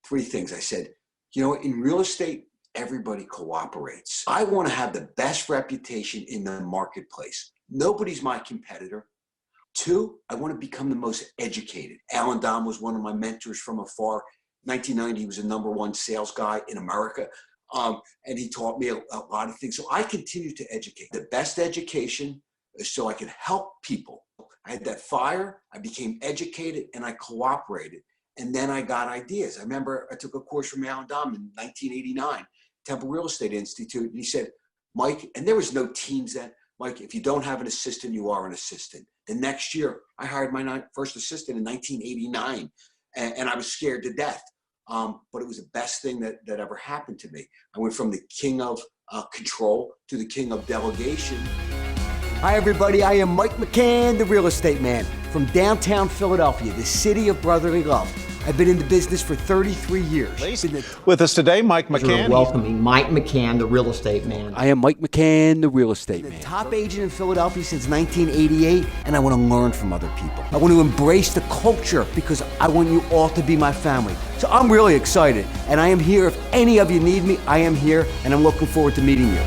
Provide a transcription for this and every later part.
three things. I said, in real estate, everybody cooperates. I want to have the best reputation in the marketplace. Nobody's my competitor. Two, I want to become the most educated. Allan Domb was one of my mentors from afar. 1990, he was the #1 sales guy in America. And he taught me a lot of things. So I continue to educate. The best education is so I can help people. I had that fire, I became educated, and I cooperated. And then I got ideas. I remember I took a course from Allan Domb in 1989, Temple Real Estate Institute. And he said, Mike, and there was no teams then, Mike, if you don't have an assistant, you are an assistant. The next year, I hired my first assistant in 1989, and I was scared to death. But it was the best thing that ever happened to me. I went from the king of control to the king of delegation. Hi, everybody. I am Mike McCann, the real estate man from downtown Philadelphia, the city of brotherly love. I've been in the business for 33 years. With us today, Mike McCann. Welcoming Mike McCann, the real estate man. I am Mike McCann, the real estate man. Top agent in Philadelphia since 1988, and I want to learn from other people. I want to embrace the culture because I want you all to be my family. So I'm really excited, and I am here. If any of you need me, I am here, and I'm looking forward to meeting you.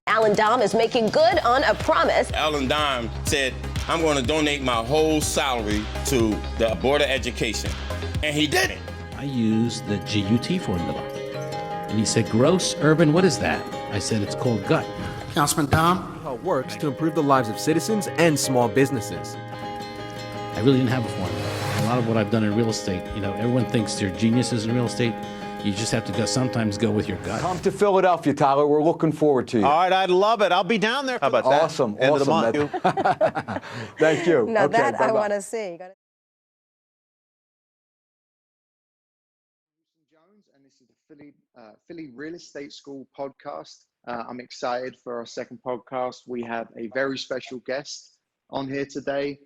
Allan Domb is making good on a promise. Allan Domb said, I'm going to donate my whole salary to the Board of Education. And he did it. I used the GUT formula. And he said, gross, urban, what is that? I said, it's called gut. Councilman Domb. How it works to improve the lives of citizens and small businesses. I really didn't have a formula. A lot of what I've done in real estate, everyone thinks they're geniuses in real estate. You just have to sometimes go with your gut. Come to Philadelphia, Tyler. We're looking forward to you. All right, I'd love it. I'll be down there. How about that? Awesome. End awesome. of the month. Thank you. Now okay, that bye-bye. I want to see. Jones, and this is the Philly Real Estate School podcast. I'm excited for our second podcast. We have a very special guest on here today,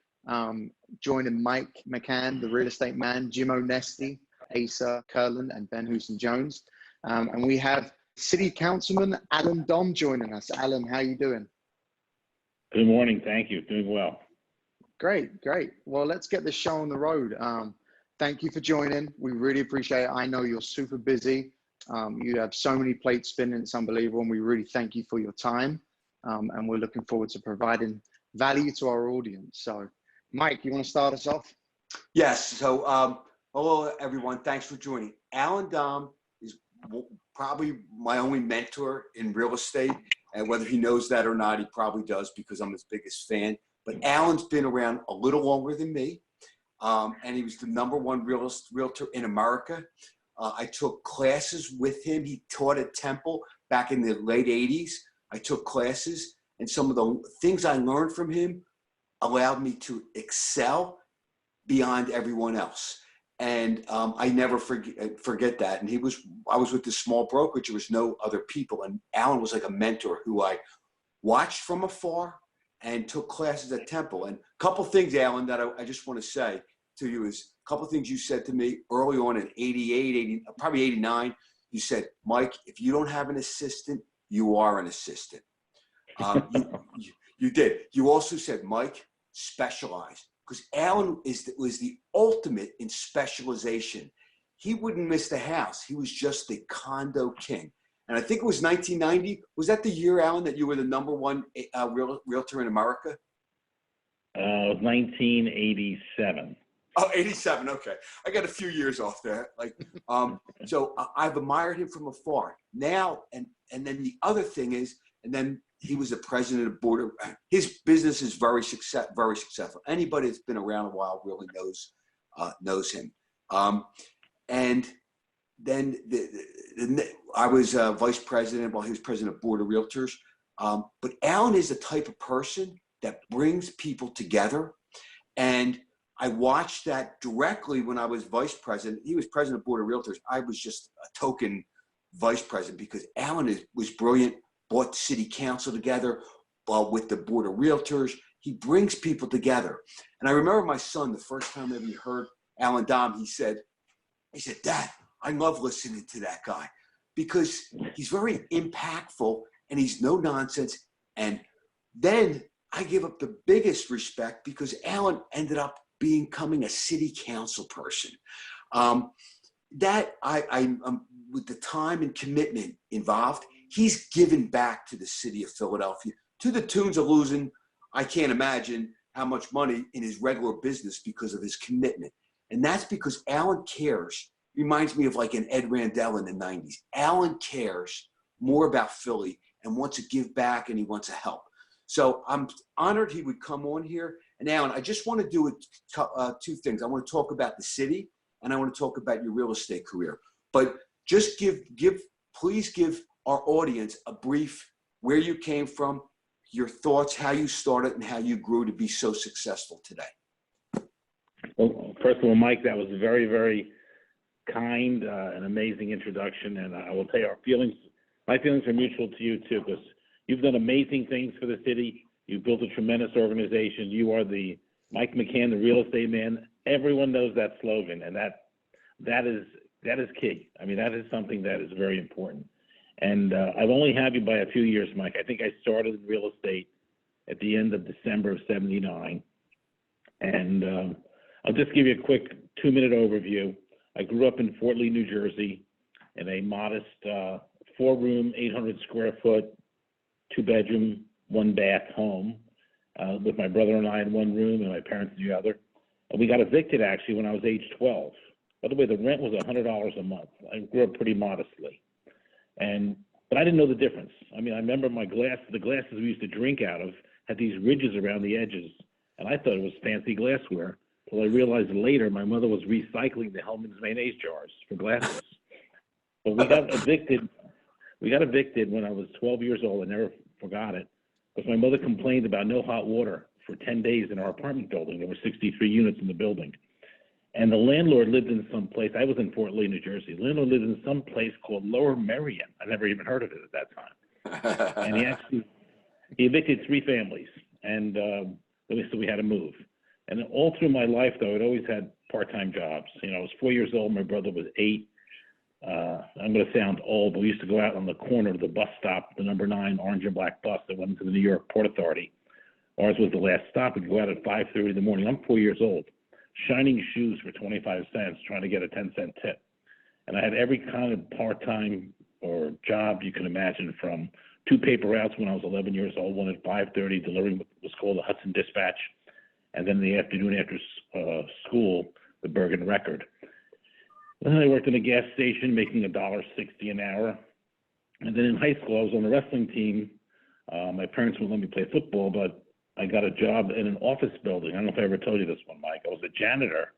joining Mike McCann, the real estate man, Jim Onesti, Asa Curlin, and Ben Houston-Jones. And we have City Councilman Allan Domb joining us. Allan, how you doing? Good morning. Thank you. Doing well. Great. Well, let's get this show on the road. Thank you for joining. We really appreciate it. I know you're super busy. You have so many plates spinning. It's unbelievable. And we really thank you for your time. And we're looking forward to providing value to our audience. So, Mike, you want to start us off? Yes. So, hello, everyone. Thanks for joining. Allan Domb is probably my only mentor in real estate. And whether he knows that or not, he probably does because I'm his biggest fan. But Allan's been around a little longer than me. And he was the #1 realtor in America. I took classes with him. He taught at Temple back in the late 80s. I took classes. And some of the things I learned from him allowed me to excel beyond everyone else. And I never forget that. And I was with this small brokerage. There was no other people. And Allan was like a mentor who I watched from afar and took classes at Temple. And a couple things, Allan, that I just want to say to you is a couple things you said to me early on in 88, probably 89. You said, Mike, if you don't have an assistant, you are an assistant. You did. You also said, Mike, specialize. Because Allan was the ultimate in specialization. He wouldn't miss the house. He was just the condo king. And I think it was 1990. Was that the year, Allan, that you were the #1 realtor in America? It was 1987. Oh, 87. Okay. I got a few years off there. So I've admired him from afar. Now, and then the other thing is, and then he was the president of board. His business is very successful. Anybody that's been around a while really knows him. And then I was vice president while he was president of Board of Realtors. But Allan is the type of person that brings people together. And I watched that directly when I was vice president. He was president of Board of Realtors. I was just a token vice president because Allan was brilliant, brought the city council together with the Board of Realtors. He brings people together. And I remember my son, the first time that he heard Allan Domb, he said, Dad, I love listening to that guy because he's very impactful and he's no nonsense. And then I give up the biggest respect because Allan ended up becoming a city council person. That with the time and commitment involved, he's given back to the city of Philadelphia to the tunes of losing, I can't imagine how much money in his regular business because of his commitment. And that's because Allan cares. Reminds me of like an Ed Randell in the 90s. Allan cares more about Philly and wants to give back, and he wants to help. So I'm honored he would come on here. And Allan, I just want to do two things. I want to talk about the city, and I want to talk about your real estate career. But just please give our audience a brief where you came from, your thoughts, how you started, and how you grew to be so successful today. Well, first of all, Mike, that was a very, very kind and amazing introduction. And I will tell you, my feelings are mutual to you too, because you've done amazing things for the city. You've built a tremendous organization. You are the Mike McCann, the real estate man. Everyone knows that slogan, and that is key. I mean, that is something that is very important. And I've only had you by a few years, Mike. I think I started in real estate at the end of December of '79. And I'll just give you a quick 2-minute overview. I grew up in Fort Lee, New Jersey, in a modest 4-room, 800 square foot, 2-bedroom, 1-bath home with my brother and I in one room and my parents in the other. And we got evicted actually when I was age 12. By the way, the rent was $100 a month. I grew up pretty modestly. But I didn't know the difference. I mean, I remember the glasses we used to drink out of had these ridges around the edges, and I thought it was fancy glassware. Till I realized later my mother was recycling the Hellman's mayonnaise jars for glasses. But we got evicted. We got evicted when I was 12 years old. I never forgot it, because my mother complained about no hot water for 10 days in our apartment building. There were 63 units in the building. And the landlord lived in some place. I was in Fort Lee, New Jersey. The landlord lived in some place called Lower Merion. I never even heard of it at that time. And he evicted 3 families. And so we had to move. And all through my life, though, I'd always had part-time jobs. You know, I was 4 years old. My brother was 8. I'm going to sound old, but we used to go out on the corner of the bus stop, the number 9 orange and black bus that went into the New York Port Authority. Ours was the last stop. We'd go out at 5:30 in the morning. I'm 4 years old. Shining shoes for 25 cents, trying to get a 10-cent tip. And I had every kind of part-time or job you can imagine, from 2 paper routes when I was 11 years old, one at 5:30 delivering what was called the Hudson Dispatch, and then in the afternoon after school, the Bergen Record. Then I worked in a gas station making $1.60 an hour. And then in high school, I was on the wrestling team. My parents wouldn't let me play football, but I got a job in an office building. I don't know if I ever told you this one, Mike. I was a janitor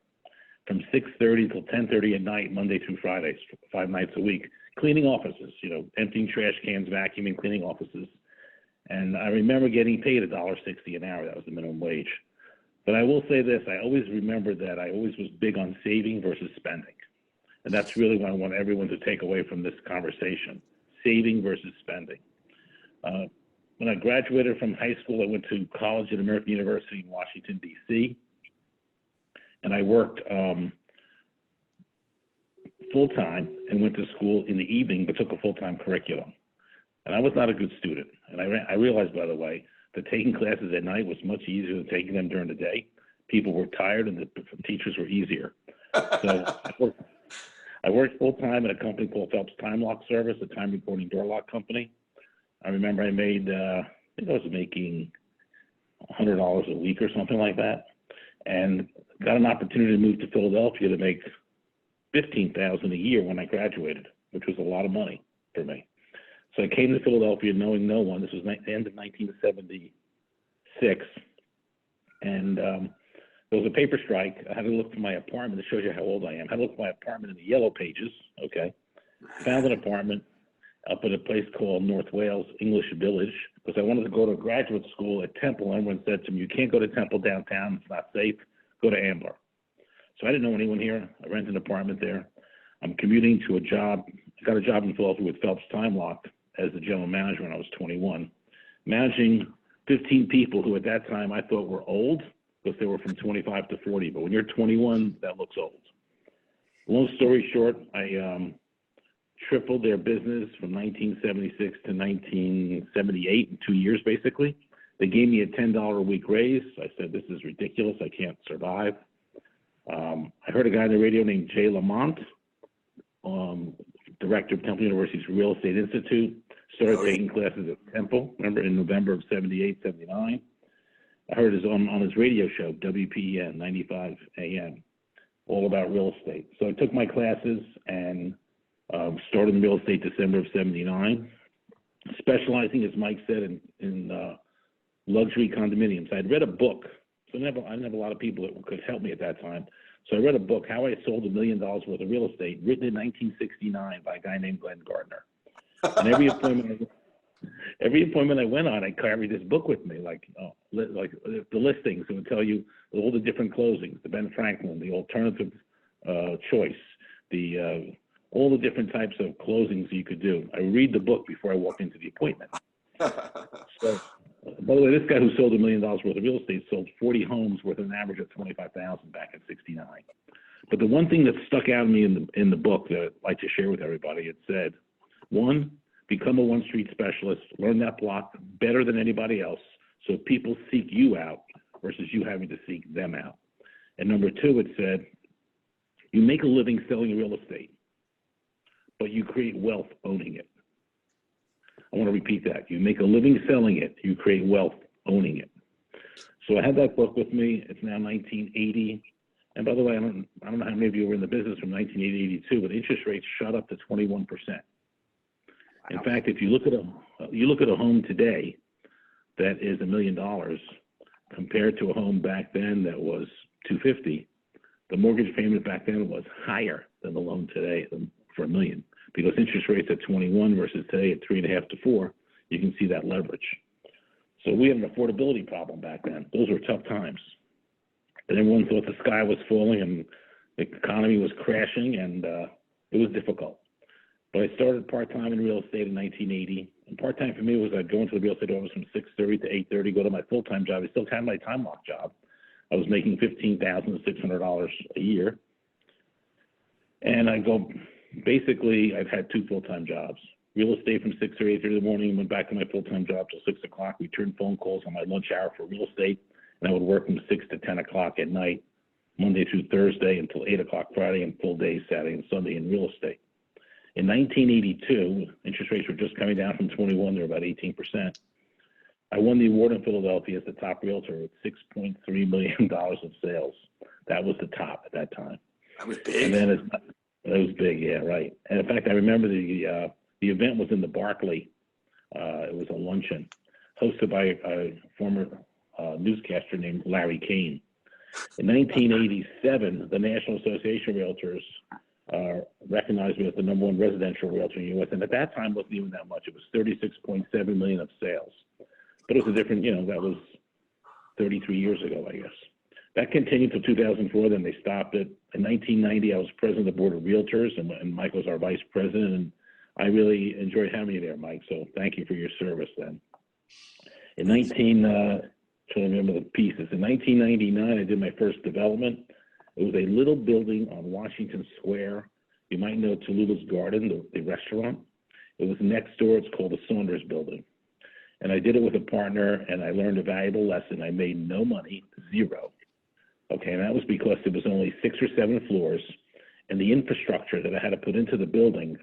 from 6:30 till 10:30 at night, Monday through Fridays, 5 nights a week, cleaning offices, you know, emptying trash cans, vacuuming, cleaning offices. And I remember getting paid $1.60 an hour. That was the minimum wage. But I will say this, I always remember that I always was big on saving versus spending. And that's really what I want everyone to take away from this conversation, saving versus spending. When I graduated from high school, I went to college at American University in Washington, D.C., and I worked full-time and went to school in the evening, but took a full-time curriculum. And I was not a good student. And I realized, by the way, that taking classes at night was much easier than taking them during the day. People were tired and the teachers were easier. So I worked full-time at a company called Phelps Time Lock Service, a time recording door lock company. I remember I made, I think I was making $100 a week or something like that, and got an opportunity to move to Philadelphia to make $15,000 a year when I graduated, which was a lot of money for me. So I came to Philadelphia knowing no one. This was the end of 1976, and there was a paper strike. I had to look for my apartment. It shows you how old I am. I had to look for my apartment in the Yellow Pages. Okay, found an apartment up at a place called North Wales English Village, because I wanted to go to graduate school at Temple. Everyone said to me, "You can't go to Temple downtown. It's not safe. Go to Ambler." So I didn't know anyone here. I rented an apartment there. I'm commuting to a job. I got a job in Philadelphia with Phelps Time Lock as the general manager when I was 21, managing 15 people who at that time I thought were old because they were from 25 to 40. But when you're 21, that looks old. Long story short, I tripled their business from 1976 to 1978 in 2 years, basically. They gave me a $10 a week raise. I said, this is ridiculous. I can't survive. I heard a guy on the radio named Jay Lamont, director of Temple University's Real Estate Institute, started taking classes at Temple, remember, in November of 78, 79. I heard on his radio show, WPEN 95 AM, all about real estate. So I took my classes and started in real estate December of 79, specializing, as Mike said, in luxury condominiums. I'd read a book. So I didn't have a lot of people that could help me at that time. So I read a book, How I Sold $1 Million Worth of Real Estate, written in 1969 by a guy named Glenn Gardner. And every appointment I went on, I carried this book with me, like the listings. It would tell you all the different closings, the Ben Franklin, the alternative choice, all the different types of closings you could do. I read the book before I walk into the appointment. So, by the way, this guy who sold $1 million worth of real estate sold 40 homes worth an average of $25,000 back in '69. But the one thing that stuck out to me in the book that I'd like to share with everybody, it said, 1, become a one street specialist, learn that block better than anybody else, so people seek you out versus you having to seek them out. And number 2, it said, you make a living selling real estate, but you create wealth owning it. I want to repeat that. You make a living selling it, you create wealth owning it. So I had that book with me. It's now 1980. And by the way, I don't know how many of you were in the business from 1980 to 82, but interest rates shot up to 21%. In fact, if you look at a home today that is $1 million compared to a home back then that was $250, the mortgage payment back then was higher than the loan today for $1 million. Because interest rates at 21 versus today at 3.5 to 4, you can see that leverage. So we had an affordability problem back then. Those were tough times. And everyone thought the sky was falling and the economy was crashing, and it was difficult. But I started part-time in real estate in 1980. And part-time for me was I'd go into the real estate office from 6:30 to 8:30, go to my full-time job. I still had my time lock job. I was making $15,600 a year. And I go, basically, I've had 2 full-time jobs. Real estate from 6 or 8:30 in the morning, went back to my full-time job till 6 o'clock, returned phone calls on my lunch hour for real estate, and I would work from 6 to 10 o'clock at night, Monday through Thursday until 8 o'clock Friday, and full days Saturday and Sunday in real estate. In 1982, interest rates were just coming down from 21, they were about 18%. I won the award in Philadelphia as the top realtor with $6.3 million of sales. That was the top at that time. That was big. And then it was big, yeah, right. And in fact, I remember the event was in the Barclay. It was a luncheon hosted by a former newscaster named Larry Kane. In 1987, the National Association of Realtors recognized me as the #1 residential realtor in the U.S. And at that time, wasn't even that much. It was 36.7 million of sales. But it was a different, that was 33 years ago, I guess. That continued till 2004, then they stopped it. In 1990, I was president of the Board of Realtors, and Mike was our vice president, and I really enjoyed having you there, Mike, so thank you for your service then. In trying to remember the pieces. In 1999, I did my first development. It was a little building on Washington Square. You might know Tallulah's Garden, the restaurant. It was next door. It's called the Saunders Building. And I did it with a partner, and I learned a valuable lesson. I made no money, zero. Okay, and that was because it was only 6 or 7 floors, and the infrastructure that I had to put into the building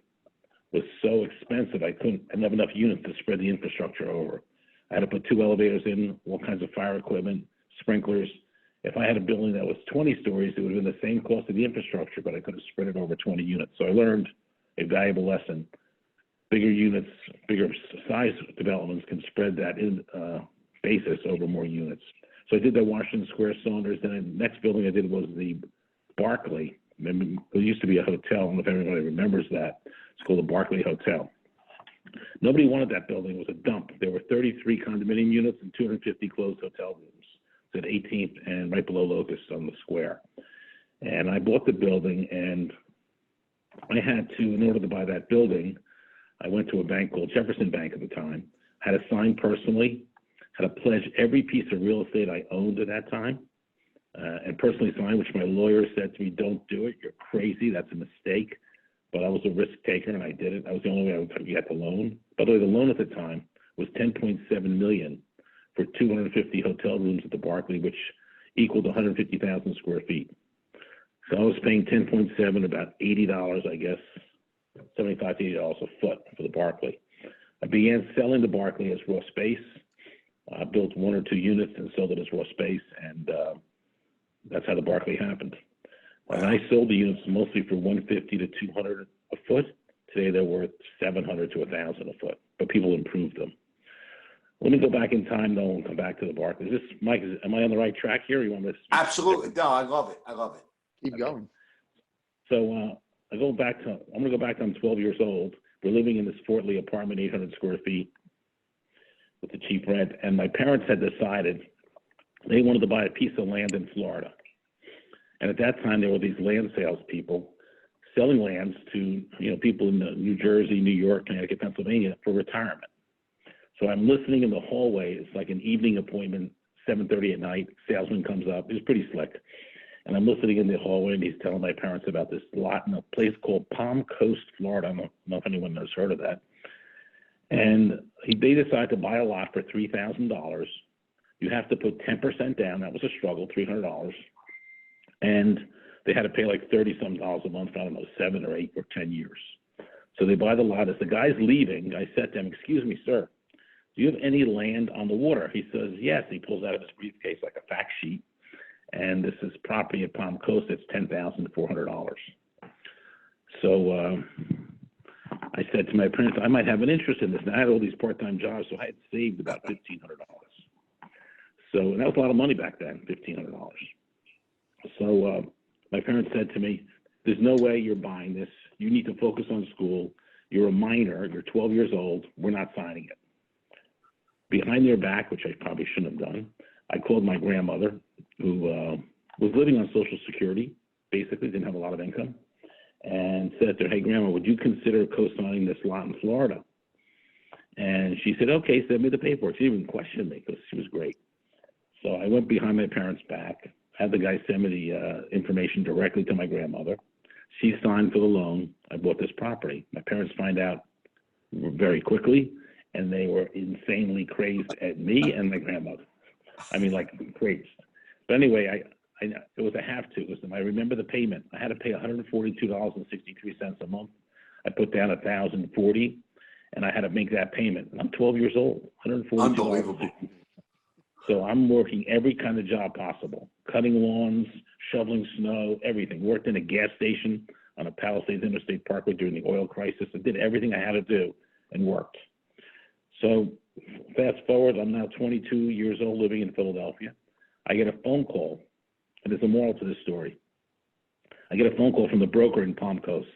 was so expensive, I didn't have enough units to spread the infrastructure over. I had to put 2 elevators in, all kinds of fire equipment, sprinklers. If I had a building that was 20 stories, it would have been the same cost of the infrastructure, but I could have spread it over 20 units. So I learned a valuable lesson. Bigger units, bigger size developments can spread that basis over more units. So I did the Washington Square Saunders. Then the next building I did was the Barclay. It used to be a hotel. I don't know if anybody remembers that. It's called the Barclay Hotel. Nobody wanted that building. It was a dump. There were 33 condominium units and 250 closed hotel rooms. It's at 18th and right below Locust on the square. And I bought the building, and I had to, in order to buy that building, I went to a bank called Jefferson Bank at the time, had to sign personally, had to pledge every piece of real estate I owned at that time, and personally sign, which my lawyer said to me, don't do it, you're crazy, that's a mistake. But I was a risk taker, and I did it. That was the only way I would get the loan. By the way, the loan at the time was $10.7 million for 250 hotel rooms at the Barclay, which equaled 150,000 square feet. So I was paying 10.7, about $80, I guess, $75 to $80 a foot for the Barclay. I began selling the Barclay as raw space. I built 1 or 2 units and sold it as raw space, and that's how the Barclay happened. And I sold the units mostly for 150 to 200 a foot. Today they're worth 700 to 1,000 a foot, but people improved them. Let me go back in time though and come back to the Barclay. Is this, Mike, am I on the right track here? Or you want me to speak? Absolutely. No, I love it. I love it. Keep going. So I'm going to go back to I'm 12 years old. We're living in this Fort Lee apartment, 800 square feet with the cheap rent. And my parents had decided they wanted to buy a piece of land in Florida. And at that time, there were these land sales people selling lands to, people in New Jersey, New York, Connecticut, Pennsylvania for retirement. So I'm listening in the hallway. It's like an evening appointment, 7:30 at night. Salesman comes up. He's pretty slick. And I'm listening in the hallway, and he's telling my parents about this lot in a place called Palm Coast, Florida. I don't know if anyone has heard of that. And they decided to buy a lot for $3,000. You have to put 10% down. That was a struggle, $300. And they had to pay like $30-some a month, I don't know, 7 or 8 or 10 years. So they buy the lot. As the guy's leaving, I said to him, "Excuse me, sir, do you have any land on the water?" He says, "Yes." He pulls out of his briefcase like a fact sheet. And this is property at Palm Coast. It's $10,400. So I said to my parents, I might have an interest in this. And I had all these part-time jobs, so I had saved about $1,500. So and that was a lot of money back then, $1,500. So my parents said to me, "There's no way you're buying this. You need to focus on school. You're a minor. You're 12 years old. We're not signing it." Behind their back, which I probably shouldn't have done, I called my grandmother, who was living on Social Security, basically didn't have a lot of income, and said to her, "Hey, Grandma, would you consider co-signing this lot in Florida?" And she said, "Okay, send me the paperwork." She didn't even question me because she was great. So I went behind my parents' back, had the guy send me the information directly to my grandmother. She signed for the loan. I bought this property. My parents find out very quickly, and they were insanely crazed at me and my grandmother. I mean, like crazed. But anyway, it was a have to. I remember the payment. I had to pay $142.63 a month. I put down $1,040, and I had to make that payment. And I'm 12 years old. $142. Unbelievable. So I'm working every kind of job possible: cutting lawns, shoveling snow, everything. Worked in a gas station on a Palisades Interstate Parkway during the oil crisis. I did everything I had to do and worked. So fast forward, I'm now 22 years old, living in Philadelphia. I get a phone call, and there's a moral to this story. I get a phone call from the broker in Palm Coast,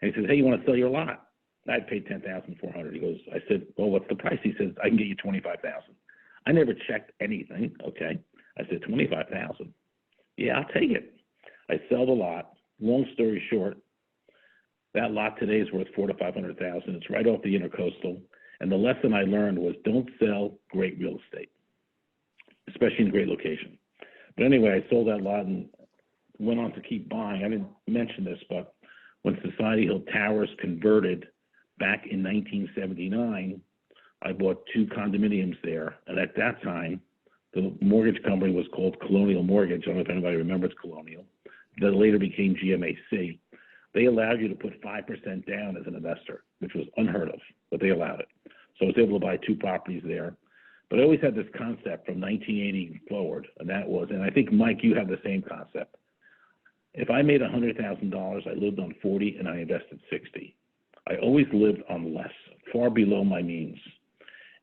and he says, "Hey, you want to sell your lot?" I'd paid $10,400. He goes, I said, "Well, what's the price?" He says, "I can get you $25,000. I never checked anything. Okay. I said, $25,000. Yeah, I'll take it. I sell the lot. Long story short, that lot today is worth $400,000 to $500,000. It's right off the intercoastal. And the lesson I learned was don't sell great real estate, especially in a great location. But anyway, I sold that lot and went on to keep buying. I didn't mention this, but when Society Hill Towers converted back in 1979, I bought 2 condominiums there. And at that time, the mortgage company was called Colonial Mortgage. I don't know if anybody remembers Colonial. That later became GMAC. They allowed you to put 5% down as an investor, which was unheard of, but they allowed it. So I was able to buy 2 properties there. But I always had this concept from 1980 forward, and that was, and I think, Mike, you have the same concept. If I made $100,000, I lived on 40 and I invested 60. I always lived on less, far below my means,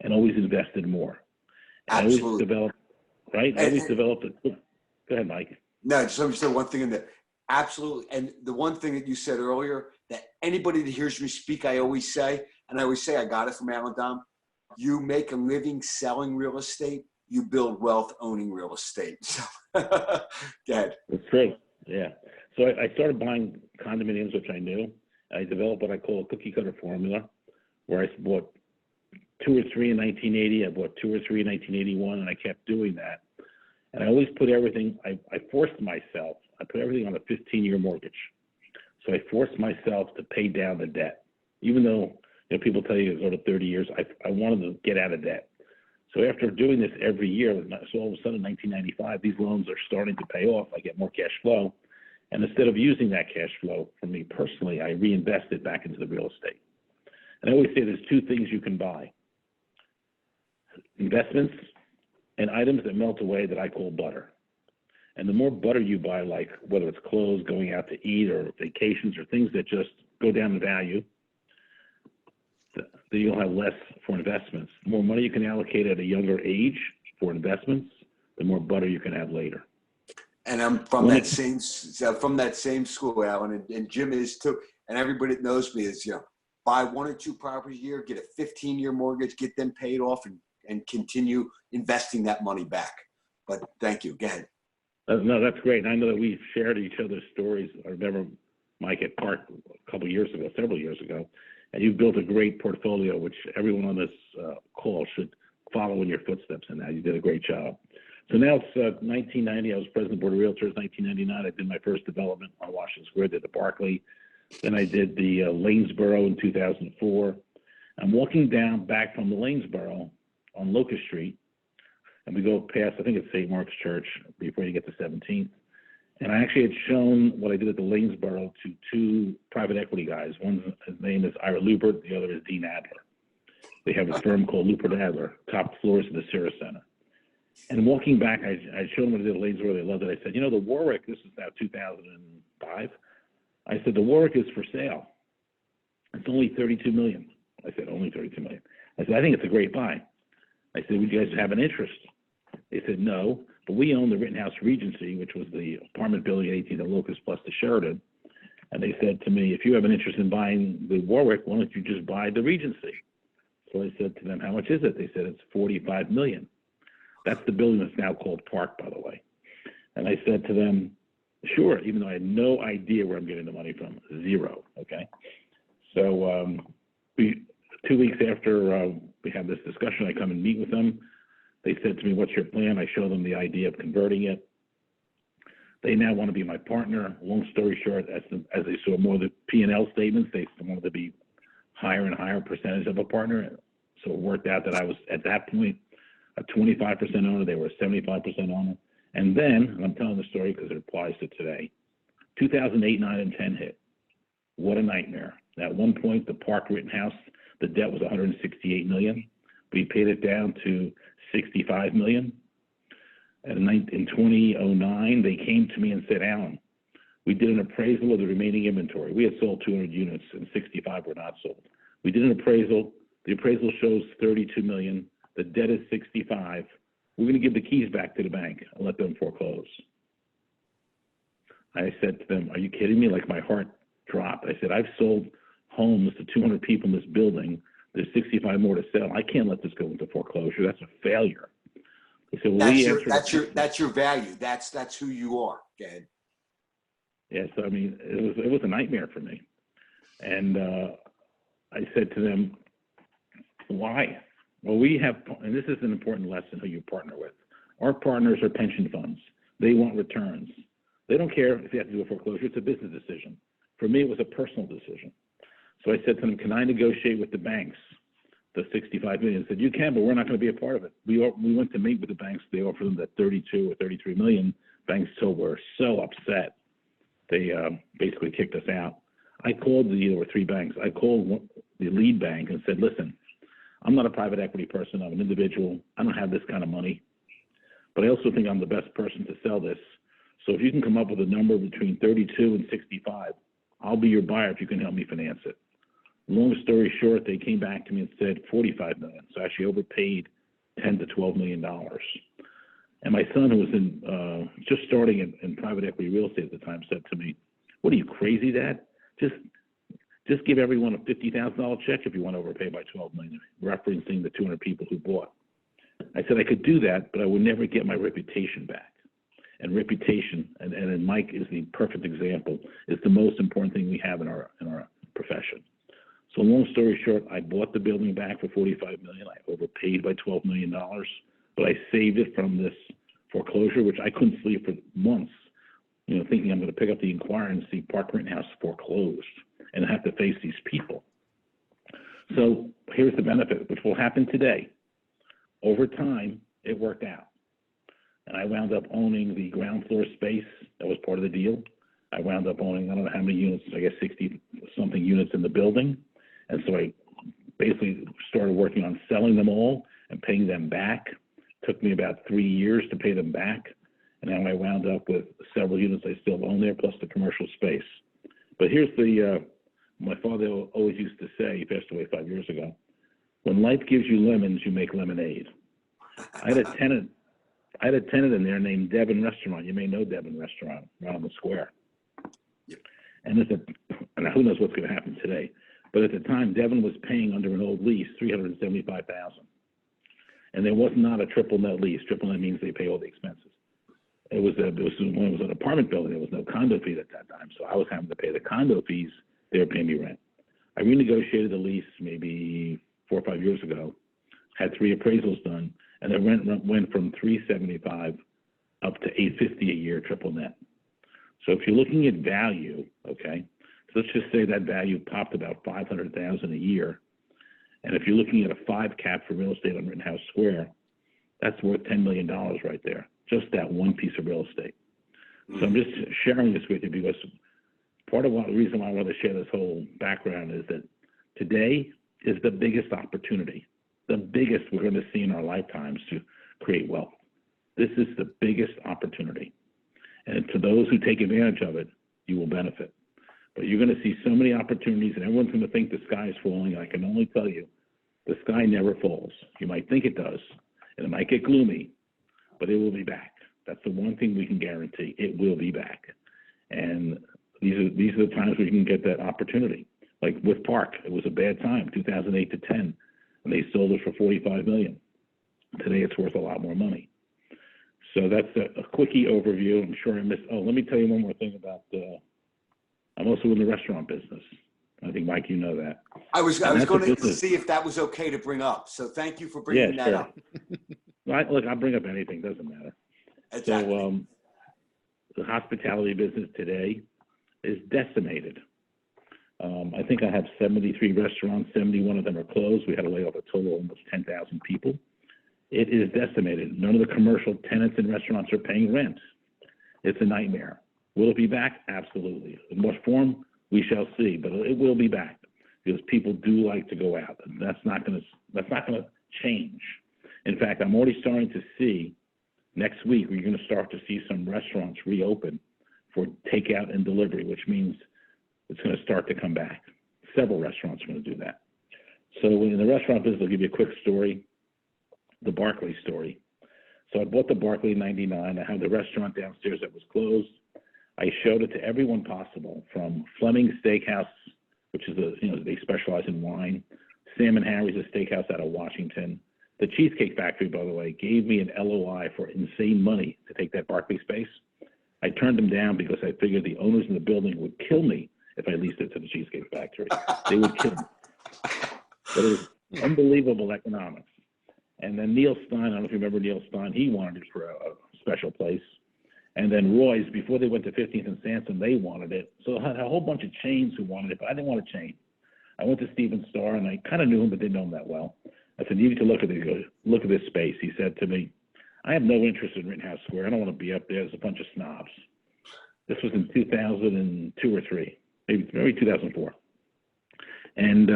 and always invested more. And Absolutely. I always developed, right? I always developed it. Go ahead, Mike. No, just let me say one thing in there. Absolutely. And the one thing that you said earlier, that anybody that hears me speak, I always say, and I always say, I got it from Allan Domb, you make a living selling real estate, you build wealth owning real estate. So, go ahead. That's great. Yeah. So I started buying condominiums, which I knew. I developed what I call a cookie cutter formula, where I bought 2 or 3 in 1980. I bought 2 or 3 in 1981, and I kept doing that. And I always put everything, I forced myself, I put everything on a 15-year mortgage. So I forced myself to pay down the debt. Even though people tell you to go to 30 years, I wanted to get out of debt. So after doing this every year, so all of a sudden in 1995, these loans are starting to pay off. I get more cash flow. And instead of using that cash flow for me personally, I reinvest it back into the real estate. And I always say there's two things you can buy: investments and items that melt away that I call butter. And the more butter you buy, like whether it's clothes, going out to eat, or vacations, or things that just go down in value, then you'll have less for investments. The more money you can allocate at a younger age for investments, the more butter you can have later. And I'm from that same school, Alan, and Jim is too. And everybody that knows me is, buy 1 or 2 properties a year, get a 15-year mortgage, get them paid off, and continue investing that money back. But thank you. Go ahead. No, that's great. And I know that we've shared each other's stories. I remember Mike at Park several years ago, and you've built a great portfolio, which everyone on this call should follow in your footsteps. And now you did a great job. So now it's 1990. I was president of the Board of Realtors. 1999, I did my first development on Washington Square, did the Barclay. Then I did the Lanesboro in 2004. I'm walking back from the Lanesboro on Locust Street, and we go past, I think it's St. Mark's Church before you get to 17th. And I actually had shown what I did at the Lanesboro to 2 private equity guys. His name is Ira Lubert, the other is Dean Adler. They have a firm called Lubert Adler, top floors of the Sierra Center. And walking back, I showed them what I did at Lanesboro. They loved it. I said, the Warwick, this is now 2005. I said, the Warwick is for sale. It's only $32 million. I said, only $32 million. I said, I think it's a great buy. I said, would you guys have an interest? They said, no, but we own the Rittenhouse Regency, which was the apartment building at 18th and Locust plus the Sheridan. And they said to me, if you have an interest in buying the Warwick, why don't you just buy the Regency? So I said to them, how much is it? They said, it's $45 million. That's the building that's now called Park, by the way. And I said to them, sure, even though I had no idea where I'm getting the money from, zero, okay? So 2 weeks after we had this discussion, I come and meet with them. They said to me, what's your plan? I show them the idea of converting it. They now want to be my partner. Long story short, as they saw more of the P&L statements, they wanted to be higher and higher percentage of a partner. So it worked out that I was, at that point, a 25% owner. They were a 75% owner. And then, and I'm telling the story because it applies to today, 2008, 9, and 10 hit. What a nightmare. At one point, the Park Rittenhouse, the debt was $168 million. We paid it down to $65 million. And in 2009, they came to me and said, Alan, we did an appraisal of the remaining inventory. We had sold 200 units and 65 were not sold. We did an appraisal. The appraisal shows $32 million. The debt is 65. We're going to give the keys back to the bank and let them foreclose. I said to them, are you kidding me? Like, my heart dropped. I said, I've sold homes to 200 people in this building. There's 65 more to sell. I can't let this go into foreclosure. That's a failure. They said, well, that's your value. That's who you are. Go ahead. Yeah, so I mean, it was a nightmare for me. And I said to them, why? Well, we have, and this is an important lesson who you partner with. Our partners are pension funds. They want returns. They don't care if they have to do a foreclosure. It's a business decision. For me, it was a personal decision. So I said to them, can I negotiate with the banks the $65 million? I said, you can, but we're not going to be a part of it. We went to meet with the banks. They offered them that 32 or 33 million. Banks were so upset. They basically kicked us out. I called there were 3 banks. I called the lead bank and said, listen, I'm not a private equity person. I'm an individual. I don't have this kind of money, but I also think I'm the best person to sell this. So if you can come up with a number between 32 and 65, I'll be your buyer if you can help me finance it. Long story short, they came back to me and said $45 million. So I actually overpaid $10 to $12 million. And my son, who was just starting in private equity real estate at the time, said to me, what are you, crazy, Dad? Just give everyone a $50,000 check if you want to overpay by $12 million, referencing the 200 people who bought. I said I could do that, but I would never get my reputation back. And reputation, and Mike is the perfect example, is the most important thing we have in our profession. So long story short, I bought the building back for $45 million. I overpaid by $12 million, but I saved it from this foreclosure, which I couldn't sleep for months, thinking I'm going to pick up the Inquirer and see Park Rittenhouse foreclosed and have to face these people. So here's the benefit, which will happen today. over time, it worked out. And I wound up owning the ground floor space that was part of the deal. I wound up owning, I don't know how many units, I guess 60-something units in the building. And so I basically started working on selling them all and paying them back. Took me about 3 years to pay them back. And now I wound up with several units I still own there, plus the commercial space. But here's my father always used to say, he passed away 5 years ago, when life gives you lemons, you make lemonade. I had a tenant in there named Devon Restaurant. You may know Devon Restaurant, right on the square. Yep. And who knows what's going to happen today. But at the time, Devon was paying under an old lease $375,000. And there was not a triple net lease. Triple net means they pay all the expenses. When it was an apartment building, there was no condo fee at that time. So I was having to pay the condo fees. They were paying me rent. I renegotiated the lease maybe 4 or 5 years ago, had 3 appraisals done, and the rent went from $375 up to $850 a year triple net. So if you're looking at value, okay, so let's just say that value popped about $500,000 a year. And if you're looking at a 5 cap for real estate on Rittenhouse Square, that's worth $10 million right there, just that one piece of real estate. So I'm just sharing this with you because part of the reason why I want to share this whole background is that today is the biggest opportunity, the biggest we're going to see in our lifetimes to create wealth. This is the biggest opportunity. And to those who take advantage of it, you will benefit. But you're going to see so many opportunities, and everyone's going to think the sky is falling. I can only tell you, the sky never falls. You might think it does, and it might get gloomy, but it will be back. That's the one thing we can guarantee. It will be back. And these are the times where you can get that opportunity. Like with Park, it was a bad time, 2008 to 10, and they sold it for $45 million. Today it's worth a lot more money. So that's a quickie overview. I'm sure I missed. Oh, let me tell you one more thing about. I'm also in the restaurant business. I think, Mike, you know that. I was going to see if that was okay to bring up. So thank you for bringing that up. Look, I'll bring up anything. Doesn't matter. Exactly. So the hospitality business today is decimated. I think I have 73 restaurants. 71 of them are closed. We had to lay off a total of almost 10,000 people. It is decimated. None of the commercial tenants and restaurants are paying rent. It's a nightmare. Will it be back? Absolutely. In what form? We shall see, but it will be back because people do like to go out, and that's not going to change. In fact, I'm already starting to see next week we're going to start to see some restaurants reopen for takeout and delivery, which means it's going to start to come back. Several restaurants are going to do that. So in the restaurant business, I'll give you a quick story, the Barclay story. So I bought the Barclay in '99. I had the restaurant downstairs that was closed. I showed it to everyone possible, from Fleming's Steakhouse, which is they specialize in wine. Sam and Harry's, a steakhouse out of Washington. The Cheesecake Factory, by the way, gave me an LOI for insane money to take that Barclay space. I turned them down because I figured the owners in the building would kill me if I leased it to the Cheesecake Factory. They would kill me. But it was unbelievable economics. And then Neil Stein, I don't know if you remember Neil Stein, he wanted it for a special place. And then Roy's, before they went to 15th and Sansom, they wanted it. So I had a whole bunch of chains who wanted it, but I didn't want a chain. I went to Steven Starr, and I kind of knew him, but didn't know him that well. I said, you need to look at it. He goes, look at this space. He said to me, I have no interest in Rittenhouse Square. I don't want to be up there. There's a bunch of snobs. This was in 2002 or 3, maybe 2004. And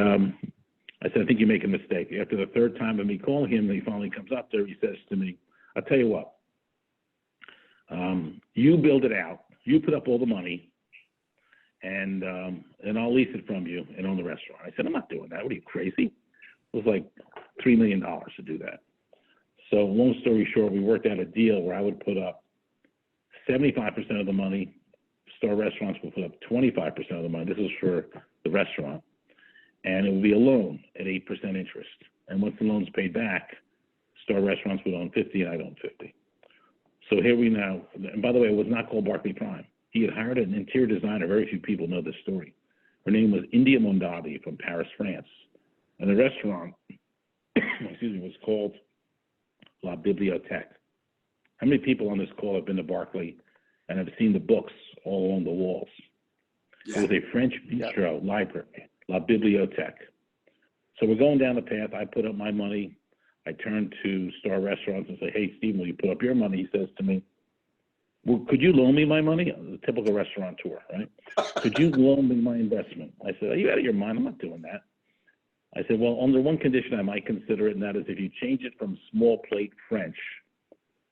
I said, I think you make a mistake. After the third time of me calling him, he finally comes up there. He says to me, I'll tell you what. You build it out. You put up all the money, and I'll lease it from you and own the restaurant. I said, I'm not doing that. What are you, crazy? It was like $3 million to do that. So long story short, we worked out a deal where I would put up 75% of the money. Star Restaurants will put up 25% of the money. This is for the restaurant. And it would be a loan at 8% interest. And once the loan's paid back, Star Restaurants would own 50 and I'd own 50. So here we now, and by the way, it was not called Barclay Prime. He had hired an interior designer. Very few people know this story. Her name was India Mondavi from Paris, France. And the restaurant, was called La Bibliothèque. How many people on this call have been to Barclay and have seen the books all along the walls? Yeah. It was a French bistro library, La Bibliothèque. So we're going down the path. I put up my money. I turn to Star Restaurants and say, hey, Stephen, will you put up your money? He says to me, well, could you loan me my money? The typical restaurateur, right? Could you loan me my investment? I said, are you out of your mind? I'm not doing that. I said, well, under one condition I might consider it, and that is if you change it from small plate French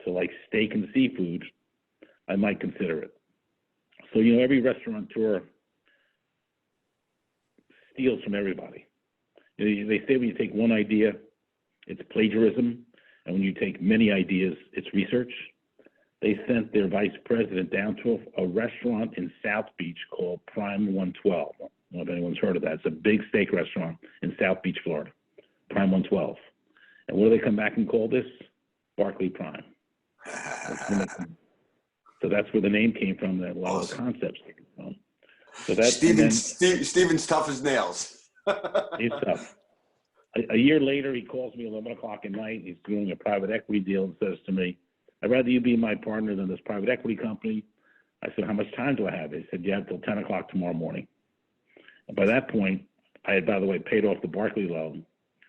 to like steak and seafood, I might consider it. So, every restaurateur steals from everybody. They say when you take one idea, it's plagiarism, and when you take many ideas, it's research. They sent their vice president down to a restaurant in South Beach called Prime 112. I don't know if anyone's heard of that. It's a big steak restaurant in South Beach, Florida, Prime 112. And what do they come back and call this? Barclay Prime. So that's where the name came from, that a lot of the concepts came from. So that's Stephen's tough as nails. He's tough. A year later, he calls me 11 o'clock at night. He's doing a private equity deal and says to me, I'd rather you be my partner than this private equity company. I said, how much time do I have? He said, you have till 10 o'clock tomorrow morning. And by that point, I had, by the way, paid off the Barclay loan,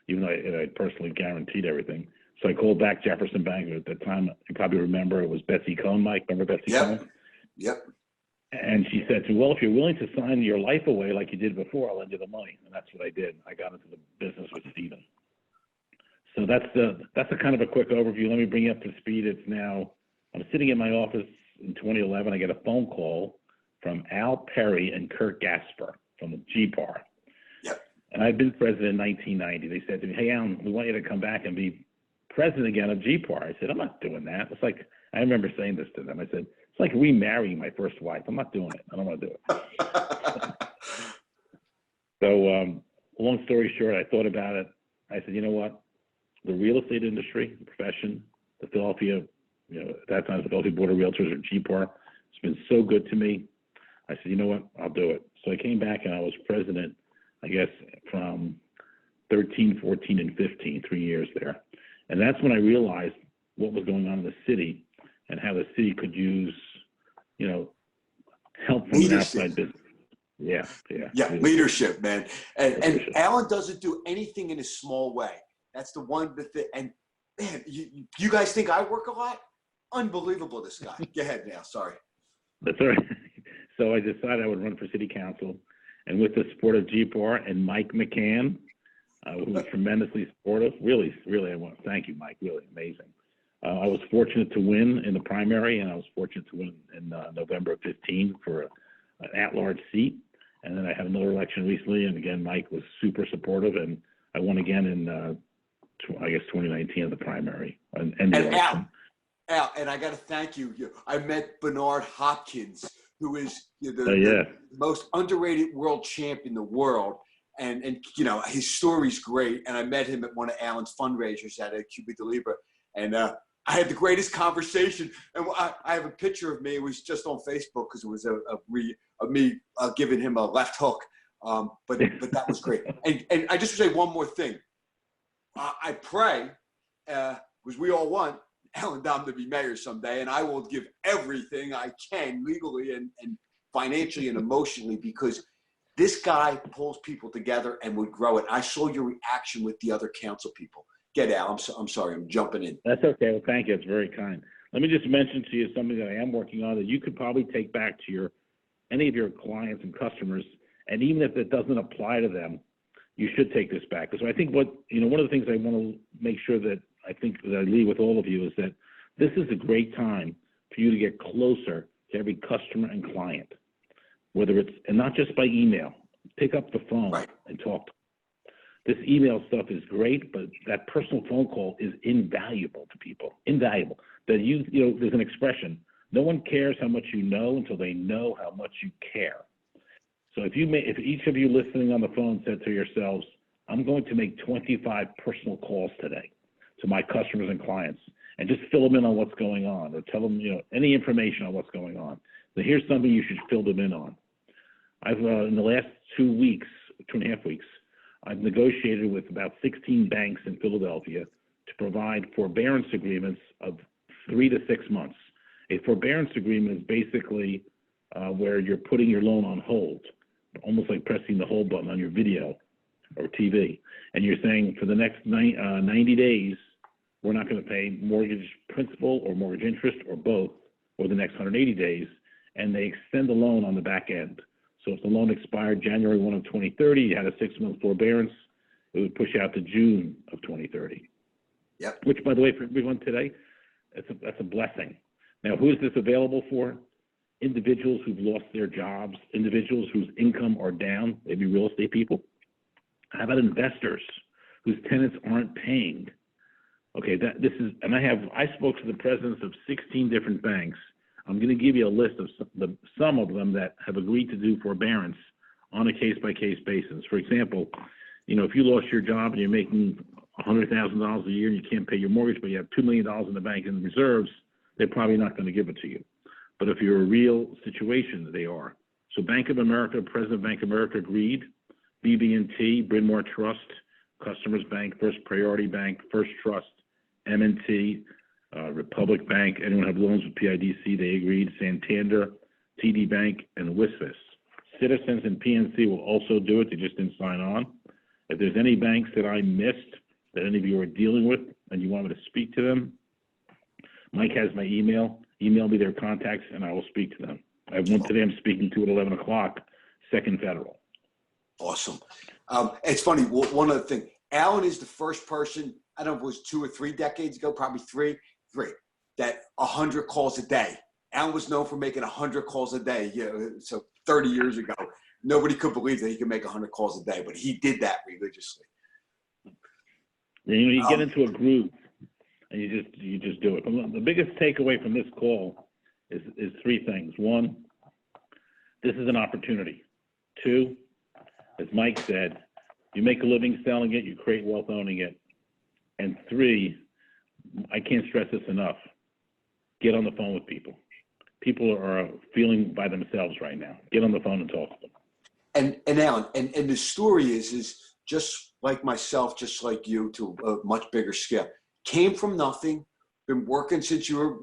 even though I personally guaranteed everything. So I called back Jefferson Bank. At the time, you probably remember, it was Betsy Cohn, Mike. Remember Betsy Cohn? Yep. And she said to me, well, if you're willing to sign your life away like you did before, I'll lend you the money. And that's what I did. I got into the business with Stephen. So that's a kind of a quick overview. Let me bring you up to speed. It's now, I'm sitting in my office in 2011. I get a phone call from Al Perry and Kurt Gasper from the GPAR. Yep. And I've been president in 1990. They said to me, hey, Alan, we want you to come back and be president again of GPAR. I said, I'm not doing that. It's like, I remember saying this to them. I said, it's like remarrying my first wife. I'm not doing it. I don't want to do it. So long story short, I thought about it. I said, you know what? The real estate industry, the profession, the Philadelphia, at that time, the Philadelphia Board of Realtors or GPAR, it's been so good to me. I said, you know what? I'll do it. So I came back and I was president, I guess, from 13, 14, and 15, 3 years there. And that's when I realized what was going on in the city and how the city could use, help from an outside business. Yeah. Leadership, man. And Alan doesn't do anything in a small way. That's the one that, and man, you guys think I work a lot? Unbelievable, this guy. Go ahead now, sorry. That's all right. So I decided I would run for city council, and with the support of GPAR and Mike McCann, who was tremendously supportive. Really, I want to thank you, Mike. Really amazing. I was fortunate to win in the primary, and I was fortunate to win in November of 15 for an at-large seat. And then I had another election recently, and again, Mike was super supportive, and I won again in, 2019 in the primary. And Al, and I got to thank you. I met Bernard Hopkins, who is the most underrated world champ in the world. And his story's great. And I met him at one of Alan's fundraisers at Cuba de Libre. And I had the greatest conversation. And I have a picture of me. It was just on Facebook because it was of me giving him a left hook. But that was great. And I just want to say one more thing. I pray, because we all want Allan Domb to be mayor someday, and I will give everything I can legally and financially and emotionally, because this guy pulls people together and would grow it. I saw your reaction with the other council people. Get Al, I'm sorry, I'm jumping in. That's okay. Well, thank you. It's very kind. Let me just mention to you something that I am working on that you could probably take back to any of your clients and customers, and even if it doesn't apply to them, you should take this back. So I think one of the things I want to make sure that I leave with all of you is that this is a great time for you to get closer to every customer and client, and not just by email. Pick up the phone and talk to them. This email stuff is great, but that personal phone call is invaluable to people. Invaluable. That there's an expression: no one cares how much you know until they know how much you care. So if each of you listening on the phone said to yourselves, I'm going to make 25 personal calls today to my customers and clients, and just fill them in on what's going on, or tell them, any information on what's going on. So here's something you should fill them in on. I've, in the last 2.5 weeks, I've negotiated with about 16 banks in Philadelphia to provide forbearance agreements of 3 to 6 months. A forbearance agreement is basically where you're putting your loan on hold, almost like pressing the hold button on your video or TV. And you're saying for the next 90 days, we're not going to pay mortgage principal or mortgage interest or both over the next 180 days, and they extend the loan on the back end. So if the loan expired January 1 of 2030, you had a 6-month forbearance, it would push out to June of 2030. Yep. Which, by the way, for everyone today, that's a blessing. Now, who is this available for? Individuals who've lost their jobs, individuals whose income are down, maybe real estate people. How about investors whose tenants aren't paying? Okay, I spoke to the presidents of 16 different banks. I'm going to give you a list of some of them that have agreed to do forbearance on a case-by-case basis. For example, if you lost your job and you're making $100,000 a year and you can't pay your mortgage, but you have $2 million in the bank in reserves, they're probably not going to give it to you. But if you're a real situation, they are. So Bank of America, President of Bank of America agreed. BB&T, Bryn Mawr Trust, Customers Bank, First Priority Bank, First Trust, M&T, Republic Bank, anyone have loans with PIDC, they agreed. Santander, TD Bank, and WSFS. Citizens and PNC will also do it. They just didn't sign on. If there's any banks that I missed that any of you are dealing with and you want me to speak to them, Mike has my email. Email me their contacts and I will speak to them. I have one today I'm speaking to at 11 o'clock, Second Federal. Awesome. It's funny, one other thing. Allan is the first person, I don't know if it was 2 or 3 decades ago, probably three, that 100 calls a day. Allan was known for making 100 calls a day. So 30 years ago, nobody could believe that he could make 100 calls a day, but he did that religiously. You get into a groove and you just do it. The biggest takeaway from this call is 3 things. 1, this is an opportunity. 2, as Mike said, you make a living selling it, you create wealth owning it. And 3, I can't stress this enough, get on the phone with people. People are feeling by themselves right now. Get on the phone and talk to them. And Allan, and the story is just like myself, just like you, to a much bigger scale. Came from nothing, been working since you were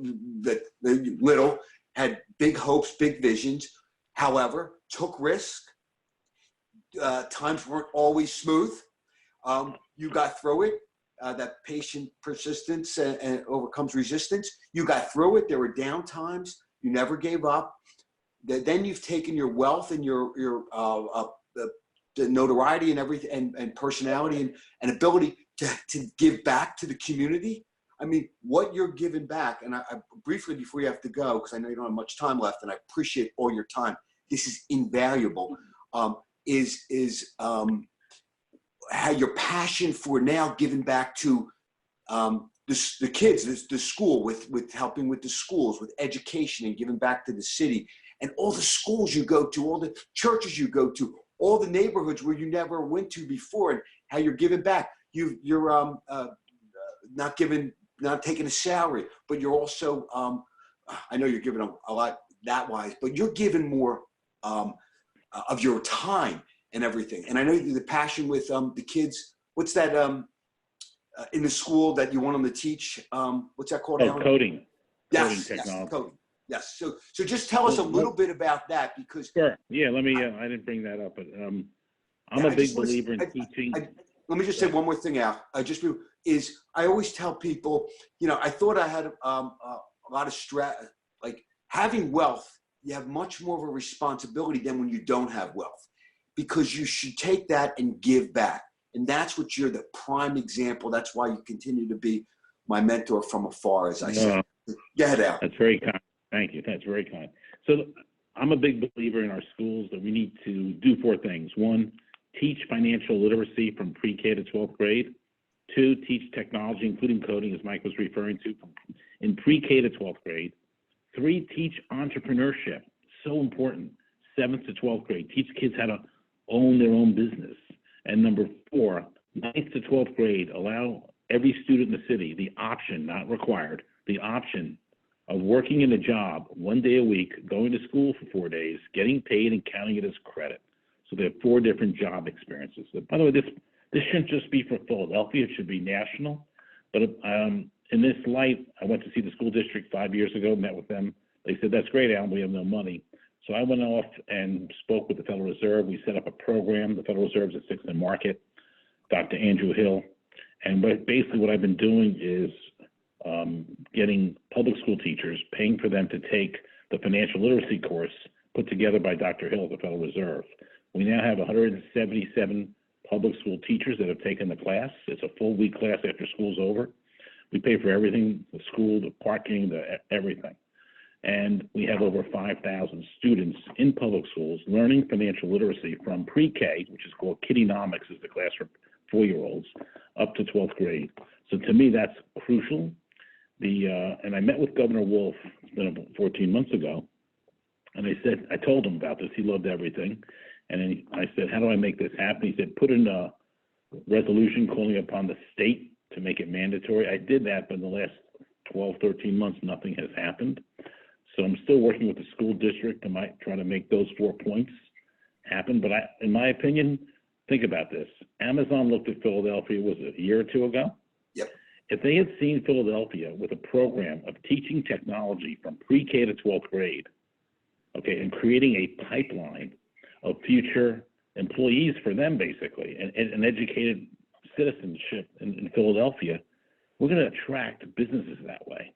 little, had big hopes, big visions. However, took risk. Times weren't always smooth. You got through it. That patient persistence and overcomes resistance. You got through it. There were down times. You never gave up. Then you've taken your wealth and your the notoriety and everything and personality and ability to give back to the community. I mean, what you're giving back, and I briefly before you have to go, because I know you don't have much time left, and I appreciate all your time. This is invaluable. Is how your passion for now giving back to the kids, the school, with helping with the schools, with education and giving back to the city, and all the schools you go to, all the churches you go to, all the neighborhoods where you never went to before, and how you're giving back. You're not taking a salary, but you're also, I know you're giving a lot that wise, but you're giving more of your time and everything. And I know the passion with the kids. What's that in the school that you want them to teach? What's that called? Coding. Yes, coding technology. Yes, coding. Yes. So just tell us a little bit about that, because sure. Yeah. Let me. I didn't bring that up, but I'm a big believer in teaching. Let me just say one more thing, Al. I always tell people, I thought I had a lot of stress. Like having wealth, you have much more of a responsibility than when you don't have wealth, because you should take that and give back. And that's what you're the prime example. That's why you continue to be my mentor from afar, as I said. Go ahead, Al. That's very kind. Thank you. That's very kind. So I'm a big believer in our schools that we need to do 4 things. 1, teach financial literacy from pre-K to 12th grade. 2, teach technology, including coding, as Mike was referring to, in pre-K to 12th grade. 3, teach entrepreneurship. So important. 7th to 12th grade. Teach kids how to own their own business. And number 4, 9th to 12th grade, allow every student in the city the option, not required, the option of working in a job 1 day a week, going to school for 4 days, getting paid and counting it as credit. So they have 4 different job experiences. By the way, this shouldn't just be for Philadelphia, it should be national. But in this light, I went to see the school district 5 years ago, met with them. They said, that's great, Alan, we have no money. So I went off and spoke with the Federal Reserve. We set up a program. The Federal Reserve's at 6th and Market, Dr. Andrew Hill. And basically what I've been doing is getting public school teachers, paying for them to take the financial literacy course put together by Dr. Hill at the Federal Reserve. We now have 177 public school teachers that have taken the class. It's a full week class after school's over. We pay for everything, the school, the parking, everything. And we have over 5,000 students in public schools learning financial literacy from pre-K, which is called Kiddonomics, is the class for 4-year-olds, up to 12th grade. So to me, that's crucial. And I met with Governor Wolf, it's been about 14 months ago, and I told him about this. He loved everything. And then I said, how do I make this happen? He said, put in a resolution calling upon the state to make it mandatory. I did that, but in the last 12, 13 months, nothing has happened. So I'm still working with the school district to try to make those 4 points happen. But in my opinion, think about this. Amazon looked at Philadelphia, was it a year or two ago? Yep. If they had seen Philadelphia with a program of teaching technology from pre-K to 12th grade, okay, and creating a pipeline of future employees for them, basically, and an educated citizenship in Philadelphia, we're going to attract businesses that way.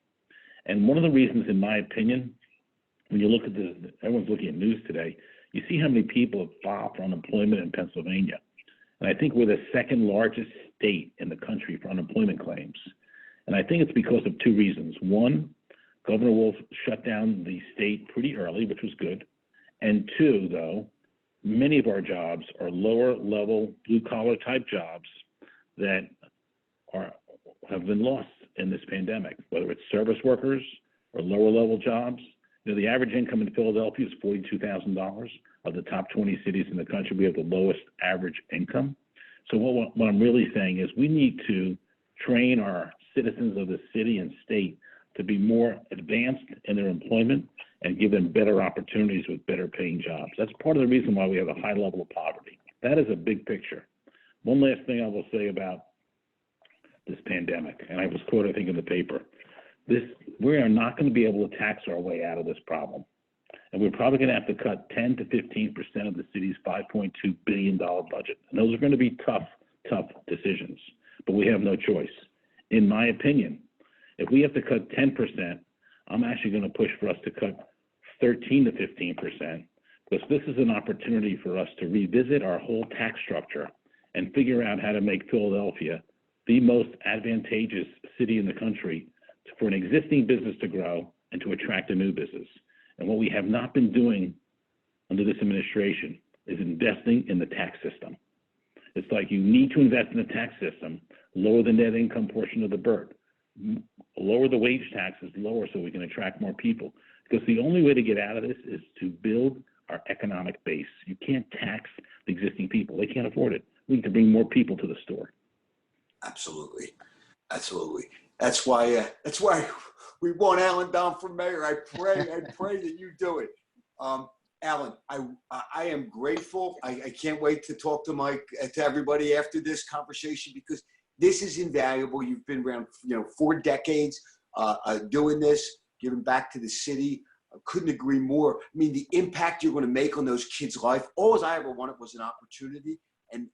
And one of the reasons, in my opinion, when you look at this, everyone's looking at news today, you see how many people have filed for unemployment in Pennsylvania. And I think we're the second largest state in the country for unemployment claims. And I think it's because of 2 reasons. One, Governor Wolf shut down the state pretty early, which was good. And 2, though, many of our jobs are lower level blue collar type jobs that have been lost in this pandemic, whether it's service workers or lower level jobs. You know, the average income in Philadelphia is $42,000. Of the top 20 cities in the country, we have the lowest average income. So what I'm really saying is we need to train our citizens of the city and state to be more advanced in their employment and give them better opportunities with better paying jobs. That's part of the reason why we have a high level of poverty. That is a big picture. One last thing I will say about this pandemic, and I was quoted, I think, in the paper. We are not going to be able to tax our way out of this problem. And we're probably going to have to cut 10 to 15% of the city's $5.2 billion budget. And those are going to be tough decisions, but we have no choice. In my opinion, if we have to cut 10%, I'm actually going to push for us to cut 13 to 15%, because this is an opportunity for us to revisit our whole tax structure and figure out how to make Philadelphia the most advantageous city in the country for an existing business to grow and to attract a new business. And what we have not been doing under this administration is investing in the tax system. It's like you need to invest in the tax system, lower the net income portion of the BERT, lower the wage taxes lower so we can attract more people. Because the only way to get out of this is to build our economic base. You can't tax the existing people. They can't afford it. We need to bring more people to the store. Absolutely. Absolutely. That's why we want Allan Domb for mayor. I pray that you do it. Allan, I am grateful. I can't wait to talk to everybody after this conversation, because this is invaluable. You've been around, 4 decades doing this, giving back to the city. I couldn't agree more. I mean, the impact you're going to make on those kids' life. All I ever wanted was an opportunity and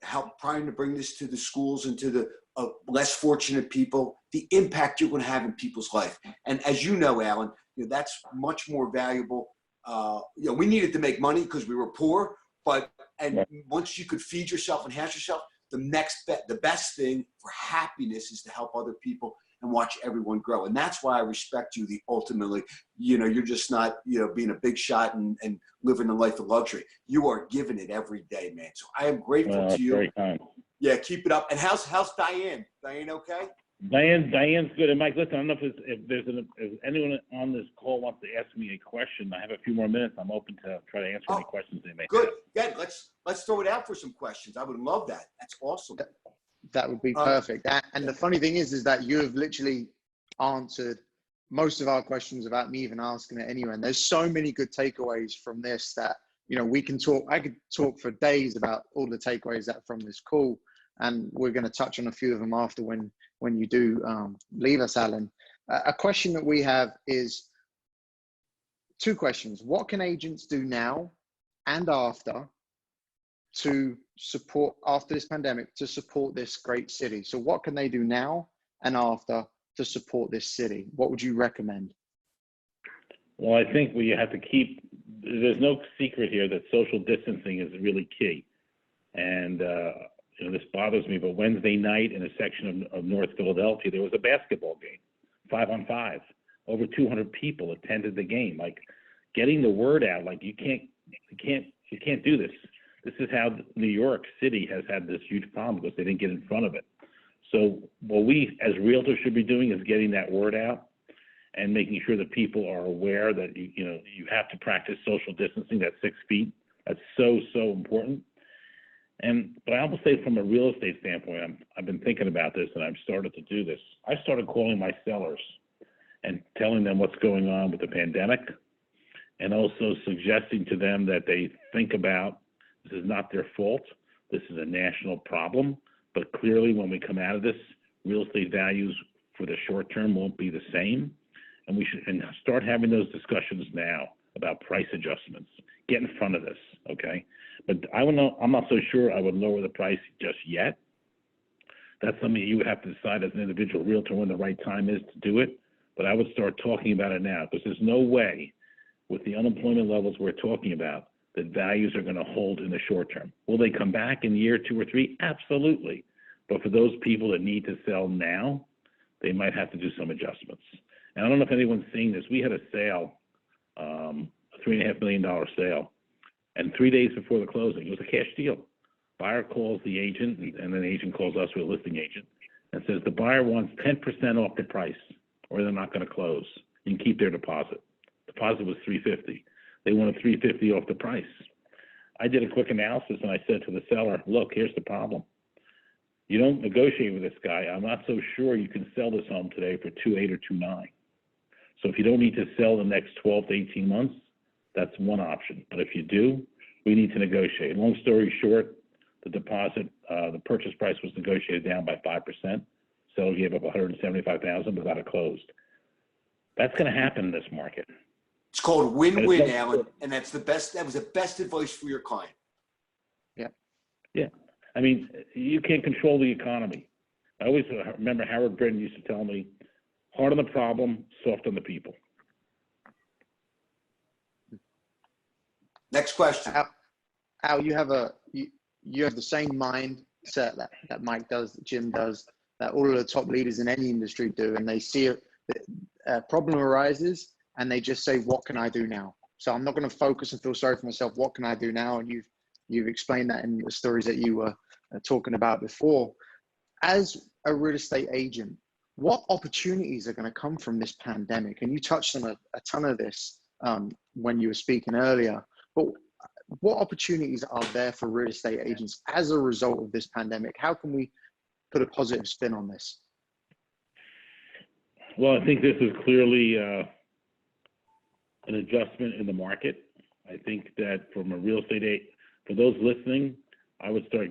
help trying to bring this to the schools and to the less fortunate people, the impact you're going to have in people's life. And as you know, Allan, that's much more valuable. We needed to make money because we were poor, and once you could feed yourself and house yourself, the best thing for happiness is to help other people and watch everyone grow. And that's why I respect you. Ultimately, you're just not, being a big shot and living a life of luxury. You are giving it every day, man. So I am grateful to you. Very kind. Yeah, keep it up. And how's Diane? Diane okay? Diane's good. And Mike, listen, I don't know if anyone on this call wants to ask me a question. I have a few more minutes. I'm open to try to answer any questions they may have. Good. Let's throw it out for some questions. I would love that. That's awesome. That would be perfect. And the funny thing is that you have literally answered most of our questions without me even asking it anyway. And there's so many good takeaways from this that, we can talk. I could talk for days about all the takeaways from this call. And we're going to touch on a few of them after when you do leave us, Allan. A question that we have is 2 questions. What can agents do now and after to support, after this pandemic, to support this great city? So what can they do now and after to support this city? What would you recommend? Well, I think we have to keep, there's no secret here that social distancing is really key. And, this bothers me, but Wednesday night in a section of North Philadelphia, there was a basketball game, 5-on-5. Over 200 people attended the game. Like, getting the word out, like, you can't do this. This is how New York City has had this huge problem because they didn't get in front of it. So what we as realtors should be doing is getting that word out and making sure that people are aware that you have to practice social distancing, that 6 feet. That's so important. But I almost say from a real estate standpoint, I've been thinking about this and I've started to do this. I started calling my sellers and telling them what's going on with the pandemic, and also suggesting to them that they think about this is not their fault. This is a national problem, but clearly when we come out of this, real estate values for the short term won't be the same. And we should start having those discussions now about price adjustments. Get in front of this, okay? But I'm not so sure I would lower the price just yet. That's something you would have to decide as an individual realtor when the right time is to do it. But I would start talking about it now, because there's no way with the unemployment levels we're talking about that values are going to hold in the short term. Will they come back in year 2 or 3? Absolutely. But for those people that need to sell now, they might have to do some adjustments. And I don't know if anyone's seen this. We had a sale, a $3.5 million sale. And 3 days before the closing, it was a cash deal. Buyer calls the agent, and then the agent calls us, with a listing agent, and says the buyer wants 10% off the price, or they're not going to close. You can keep their deposit. Deposit was $350. They wanted $350 off the price. I did a quick analysis, and I said to the seller, look, here's the problem. You don't negotiate with this guy. I'm not so sure you can sell this home today for $2.8 or $2.9. So if you don't need to sell the next 12 to 18 months, that's one option. But if you do, we need to negotiate. Long story short, the deposit, the purchase price was negotiated down by 5%. Seller gave up $175,000 without a closed. That's going to happen in this market. It's called win-win, Allan, and that's the best. That was the best advice for your client. Yeah. I mean, you can't control the economy. I always remember Howard Britton used to tell me, hard on the problem, soft on the people. Next question. Al, you have the same mindset that Mike does, that Jim does, that all of the top leaders in any industry do, and they see a problem arises and they just say, what can I do now? So I'm not going to focus and feel sorry for myself. What can I do now? And you've explained that in the stories that you were talking about before. As a real estate agent, what opportunities are going to come from this pandemic? And you touched on a ton of this when you were speaking earlier. But what opportunities are there for real estate agents as a result of this pandemic? How can we put a positive spin on this? Well, I think this is clearly an adjustment in the market. I think that from a real estate agent, for those listening, I would start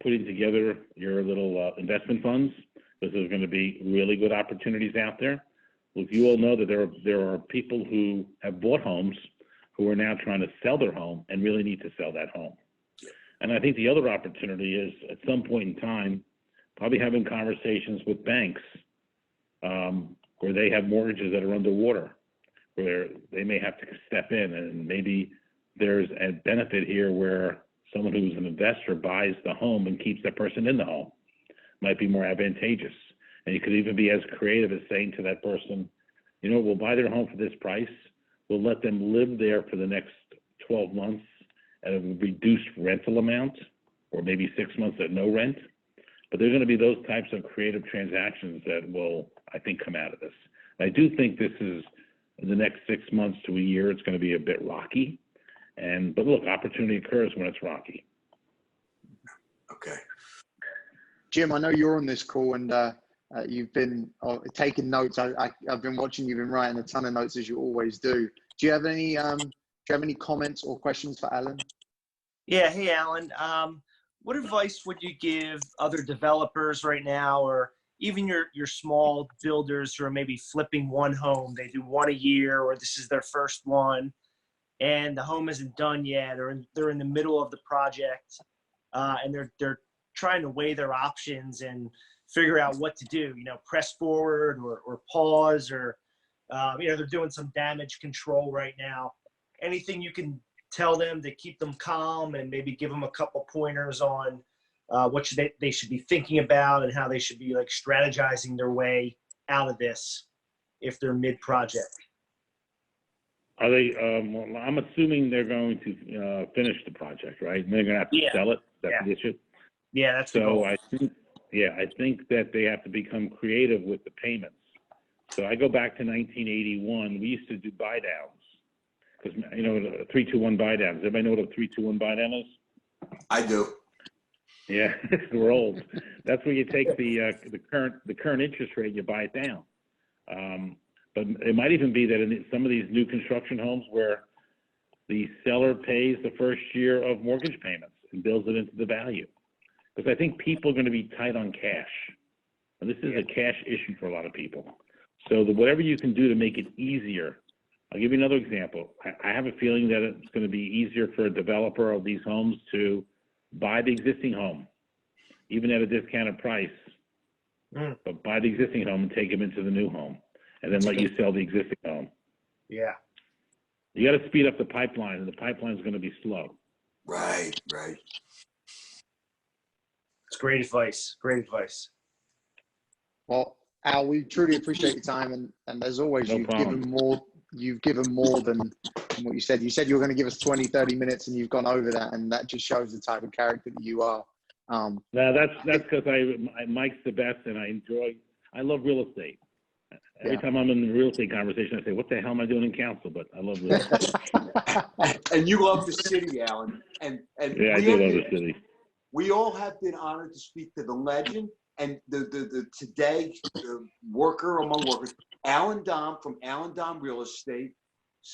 putting together your little investment funds, because there's going to be really good opportunities out there. Look, you all know that there are people who have bought homes who are now trying to sell their home and really need to sell that home. And I think the other opportunity is, at some point in time, probably having conversations with banks where they have mortgages that are underwater, where they may have to step in, and maybe there's a benefit here where someone who's an investor buys the home and keeps that person in the home. Might be more advantageous. And you could even be as creative as saying to that person, we'll buy their home for this price. We'll let them live there for the next 12 months at a reduced rental amount, or maybe 6 months at no rent. But there's going to be those types of creative transactions that will, I think, come out of this. And I do think this is, in the next 6 months to a year, it's going to be a bit rocky. But look, opportunity occurs when it's rocky. Okay. Jim, I know you're on this call, and you've been taking notes. I've been watching. You've been writing a ton of notes, as you always do. Do you have any comments or questions for Allan? Yeah. Hey, Allan. What advice would you give other developers right now, or even your small builders who are maybe flipping one home? They do one a year, or this is their first one, and the home isn't done yet, or they're in the middle of the project, and they're trying to weigh their options and figure out what to do, press forward or pause, or, they're doing some damage control right now. Anything you can tell them to keep them calm and maybe give them a couple pointers on what they should be thinking about and how they should be like strategizing their way out of this if they're mid-project. Are they? Well, I'm assuming they're going to finish the project, right? And they're going to have to sell it. That's the issue. Yeah, that's the so. goal. I think that they have to become creative with the payments. So I go back to 1981. We used to do buy downs because 3-2-1 buy downs. Everybody know what a 3-2-1 buy down is? I do. Yeah, we're old. That's where you take the current interest rate, you buy it down. But it might even be that in some of these new construction homes where the seller pays the first year of mortgage payments and builds it into the value. Because I think people are going to be tight on cash. And this is a cash issue for a lot of people. So whatever you can do to make it easier. I'll give you another example. I have a feeling that it's going to be easier for a developer of these homes to buy the existing home, even at a discounted price, but buy the existing home and take them into the new home, and then let you sell the existing home. Yeah. You got to speed up the pipeline, and the pipeline is going to be slow. Right. It's great advice. Great advice. Well, Al, we truly appreciate your time, and as always, No problem. you've given more than what you said. You said you were going to give us 20, 30 minutes, and you've gone over that, and that just shows the type of character that you are. No, that's because Mike's the best, and I love real estate. Every time I'm in the real estate conversation, I say, what the hell am I doing in council? But I love real estate. And you love the city, Alan. And Yeah, I do love the city. We all have been honored to speak to the legend and the today the worker among workers, Allan Domb from Allan Domb Real Estate,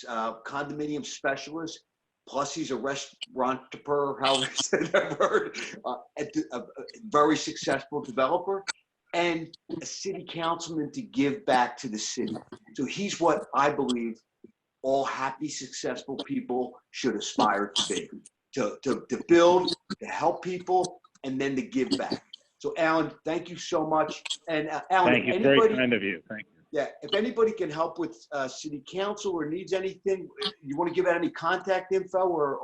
condominium specialist. Plus, he's a restaurateur, however you say that word, a very successful developer, and a city councilman to give back to the city. So he's what I believe all happy, successful people should aspire to be. To build, to help people, and then to give back. So, Alan, thank you so much. And Alan, thank you. Very kind of you. Thank you. Yeah, if anybody can help with city council or needs anything, you want to give out any contact info or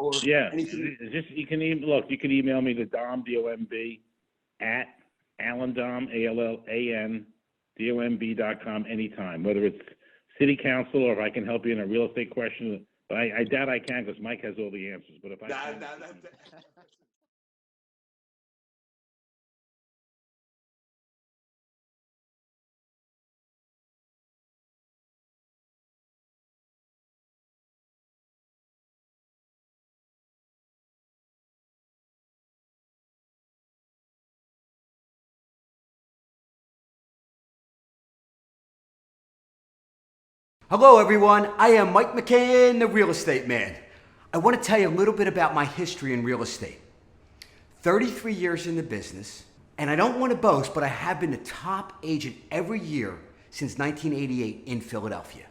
anything? Just you can email me to Domb, D-O-M-B, at Allan Domb, ALLAN, DOMB.com anytime, whether it's city council or if I can help you in a real estate question. But I doubt I can because Mike has all the answers. But if I can, Hello everyone, I am Mike McCann, the real estate man. I want to tell you a little bit about my history in real estate. 33 years in the business, and I don't want to boast, but I have been the top agent every year since 1988 in Philadelphia.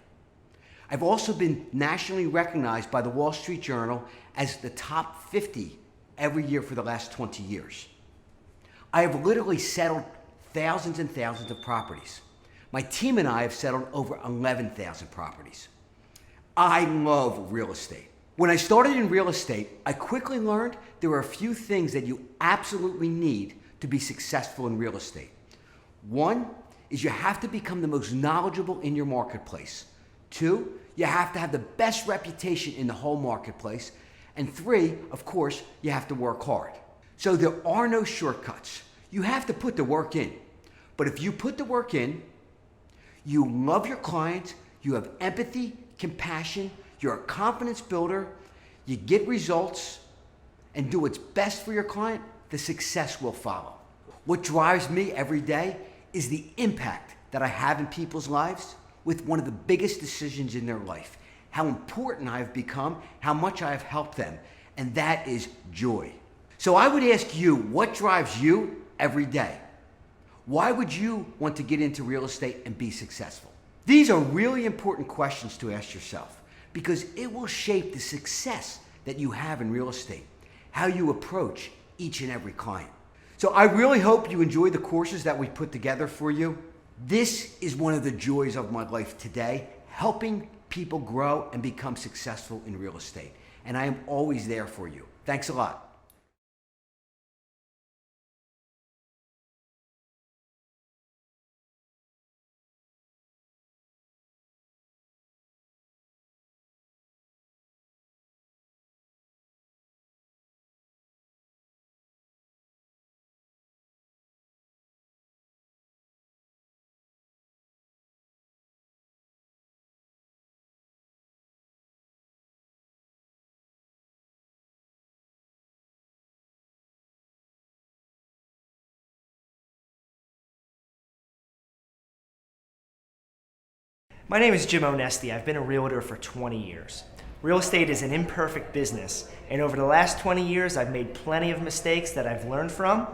I've also been nationally recognized by the Wall Street Journal as the top 50 every year for the last 20 years. I have literally settled thousands and thousands of properties. My team and I have settled over 11,000 properties. I love real estate. When I started in real estate, I quickly learned there are a few things that you absolutely need to be successful in real estate. One is you have to become the most knowledgeable in your marketplace. Two, you have to have the best reputation in the whole marketplace. And three, of course, you have to work hard. So there are no shortcuts. You have to put the work in. But if you put the work in, you love your client, you have empathy, compassion, you're a confidence builder, you get results, and do what's best for your client, the success will follow. What drives me every day is the impact that I have in people's lives with one of the biggest decisions in their life. How important I have become, how much I have helped them, and that is joy. So I would ask you, what drives you every day? Why would you want to get into real estate and be successful? These are really important questions to ask yourself because it will shape the success that you have in real estate, how you approach each and every client. So I really hope you enjoy the courses that we put together for you. This is one of the joys of my life today, helping people grow and become successful in real estate. And I am always there for you. Thanks a lot. My name is Jim Onesti. I've been a realtor for 20 years. Real estate is an imperfect business, and over the last 20 years, I've made plenty of mistakes that I've learned from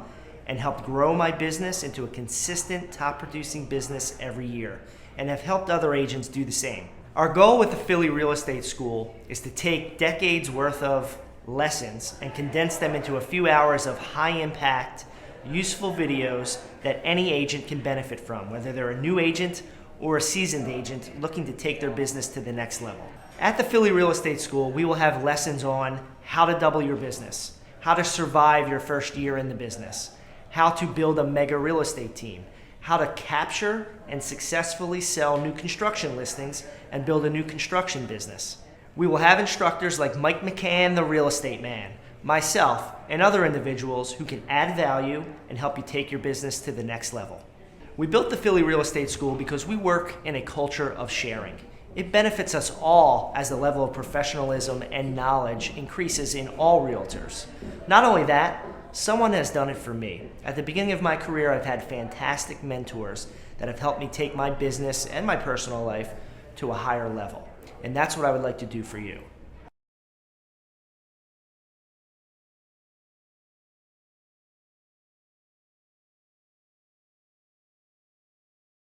and helped grow my business into a consistent, top-producing business every year, and have helped other agents do the same. Our goal with the Philly Real Estate School is to take decades worth of lessons and condense them into a few hours of high-impact, useful videos that any agent can benefit from, whether they're a new agent or a seasoned agent looking to take their business to the next level. At the Philly Real Estate School, we will have lessons on how to double your business, how to survive your first year in the business, how to build a mega real estate team, how to capture and successfully sell new construction listings and build a new construction business. We will have instructors like Mike McCann, the real estate man, myself, and other individuals who can add value and help you take your business to the next level. We built the Philly Real Estate School because we work in a culture of sharing. It benefits us all as the level of professionalism and knowledge increases in all realtors. Not only that, someone has done it for me. At the beginning of my career, I've had fantastic mentors that have helped me take my business and my personal life to a higher level. And that's what I would like to do for you.